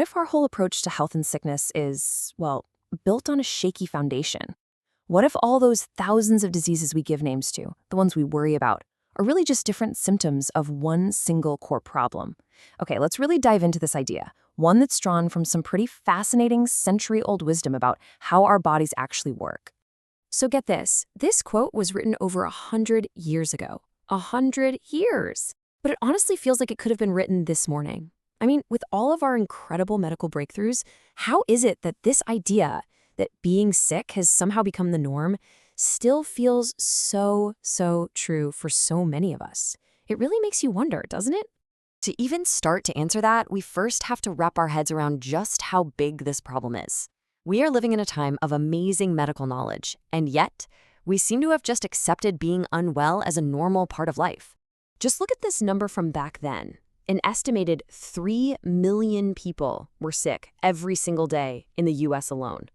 If our whole approach to health and sickness is, well, built on a shaky foundation? What if all those thousands of diseases we give names to, the ones we worry about, are really just different symptoms of one single core problem? Okay, let's really dive into this idea, one that's drawn from some pretty fascinating century-old wisdom about how our bodies actually work. So get this quote was written over 100 years ago. 100 years! But it honestly feels like it could have been written this morning. I mean, with all of our incredible medical breakthroughs, how is it that this idea that being sick has somehow become the norm still feels so true for so many of us? It really makes you wonder, doesn't it? To even start to answer that, we first have to wrap our heads around just how big this problem is. We are living in a time of amazing medical knowledge, and yet we seem to have just accepted being unwell as a normal part of life. Just look at this number from back then. An estimated 3 million people were sick every single day in the US alone.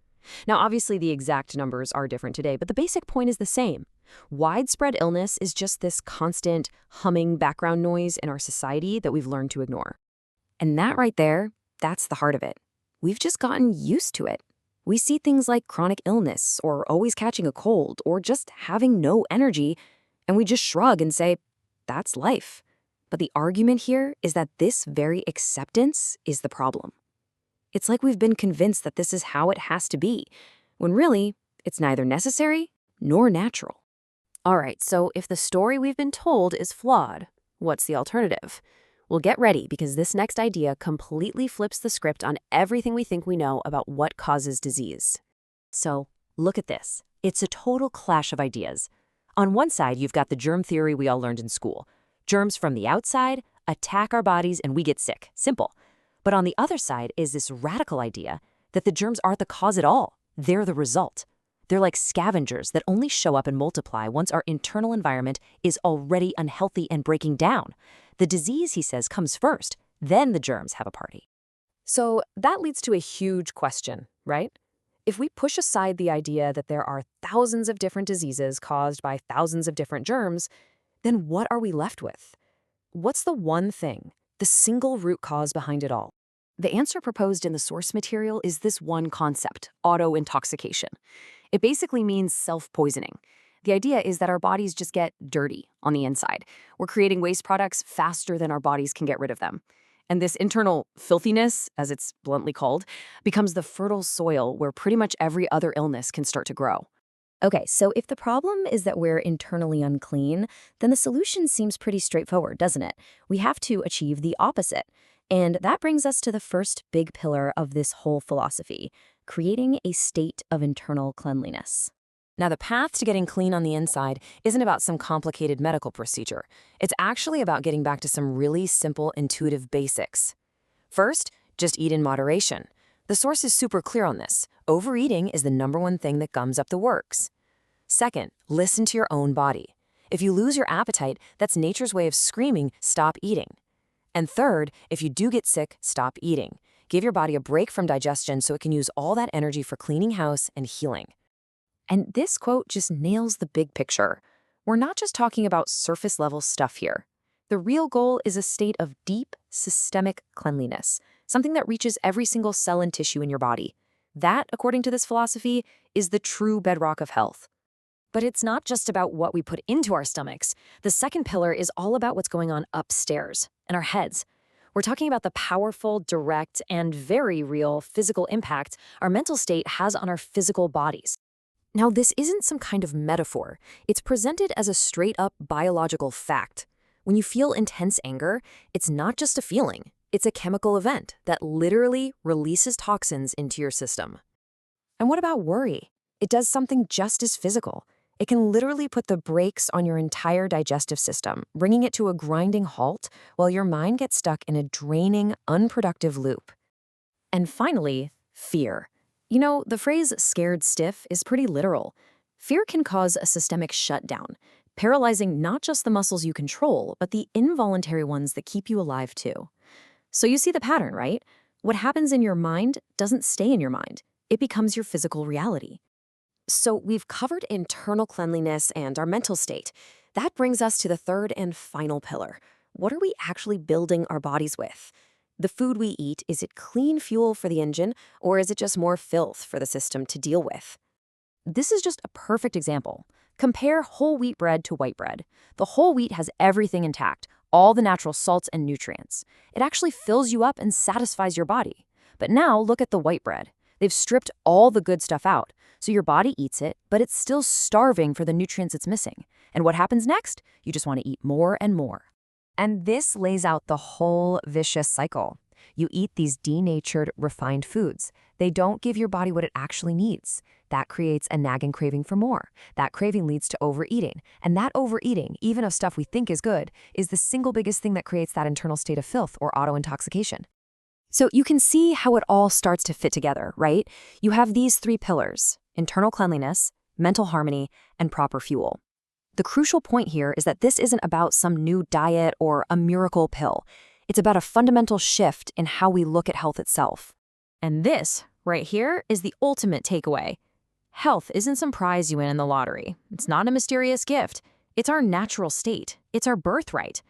Now, obviously, the exact numbers are different today, but the basic point is the same. Widespread illness is just this constant humming background noise in our society that we've learned to ignore. And that right there, that's the heart of it. We've just gotten used to it. We see things like chronic illness, or always catching a cold, or just having no energy, and we just shrug and say, that's life. But the argument here is that this very acceptance is the problem. It's like we've been convinced that this is how it has to be, when really, it's neither necessary nor natural. All right, so if the story we've been told is flawed, what's the alternative? Well, get ready, because this next idea completely flips the script on everything we think we know about what causes disease. So, look at this. It's a total clash of ideas. On one side, you've got the germ theory we all learned in school. Germs from the outside attack our bodies and we get sick. Simple. But on the other side is this radical idea that the germs aren't the cause at all. They're the result. They're like scavengers that only show up and multiply once our internal environment is already unhealthy and breaking down. The disease, he says, comes first. Then the germs have a party. So that leads to a huge question, right? If we push aside the idea that there are thousands of different diseases caused by thousands of different germs, then what are we left with? What's the one thing, the single root cause behind it all? The answer proposed in the source material is this one concept, autointoxication. It basically means self-poisoning. The idea is that our bodies just get dirty on the inside. We're creating waste products faster than our bodies can get rid of them. And this internal filthiness, as it's bluntly called, becomes the fertile soil where pretty much every other illness can start to grow. Okay, so if the problem is that we're internally unclean, then the solution seems pretty straightforward, doesn't it? We have to achieve the opposite. And that brings us to the first big pillar of this whole philosophy, creating a state of internal cleanliness. Now, the path to getting clean on the inside isn't about some complicated medical procedure. It's actually about getting back to some really simple, intuitive basics. First, just eat in moderation. The source is super clear on this. Overeating is the #1 thing that gums up the works. Second, listen to your own body. If you lose your appetite, that's nature's way of screaming, stop eating. And third, if you do get sick, stop eating. Give your body a break from digestion so it can use all that energy for cleaning house and healing. And this quote just nails the big picture. We're not just talking about surface-level stuff here. The real goal is a state of deep, systemic cleanliness, something that reaches every single cell and tissue in your body. That, according to this philosophy, is the true bedrock of health. But it's not just about what we put into our stomachs. The second pillar is all about what's going on upstairs, in our heads. We're talking about the powerful, direct, and very real physical impact our mental state has on our physical bodies. Now, this isn't some kind of metaphor. It's presented as a straight-up biological fact. When you feel intense anger, it's not just a feeling. It's a chemical event that literally releases toxins into your system. And what about worry? It does something just as physical. It can literally put the brakes on your entire digestive system, bringing it to a grinding halt while your mind gets stuck in a draining, unproductive loop. And finally, fear. You know, the phrase scared stiff is pretty literal. Fear can cause a systemic shutdown, paralyzing not just the muscles you control, but the involuntary ones that keep you alive too. So you see the pattern, right? What happens in your mind doesn't stay in your mind. It becomes your physical reality. So we've covered internal cleanliness and our mental state. That brings us to the third and final pillar. What are we actually building our bodies with? The food we eat, is it clean fuel for the engine, or is it just more filth for the system to deal with? This is just a perfect example. Compare whole wheat bread to white bread. The whole wheat has everything intact, all the natural salts and nutrients. It actually fills you up and satisfies your body. But now look at the white bread. They've stripped all the good stuff out, so your body eats it, but it's still starving for the nutrients it's missing. And what happens next? You just want to eat more and more. And this lays out the whole vicious cycle. You eat these denatured, refined foods. They don't give your body what it actually needs. That creates a nagging craving for more. That craving leads to overeating. And that overeating, even of stuff we think is good, is the single biggest thing that creates that internal state of filth or autointoxication. So you can see how it all starts to fit together, right? You have these three pillars: internal cleanliness, mental harmony, and proper fuel. The crucial point here is that this isn't about some new diet or a miracle pill. It's about a fundamental shift in how we look at health itself. And this, right here, is the ultimate takeaway. Health isn't some prize you win in the lottery. It's not a mysterious gift. It's our natural state. It's our birthright.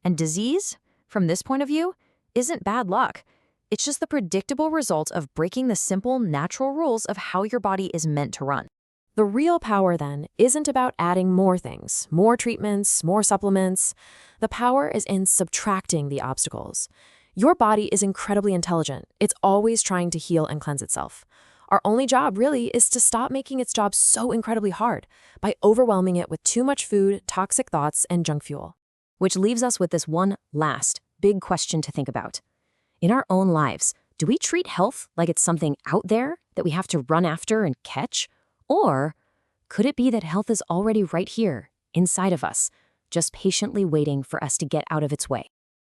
And disease, from this point of view, isn't bad luck. It's just the predictable result of breaking the simple, natural rules of how your body is meant to run. The real power, then, isn't about adding more things, more treatments, more supplements. The power is in subtracting the obstacles. Your body is incredibly intelligent. It's always trying to heal and cleanse itself. Our only job, really, is to stop making its job so incredibly hard by overwhelming it with too much food, toxic thoughts, and junk fuel. Which leaves us with this one last big question to think about. In our own lives, do we treat health like it's something out there that we have to run after and catch? Or could it be that health is already right here, inside of us, just patiently waiting for us to get out of its way?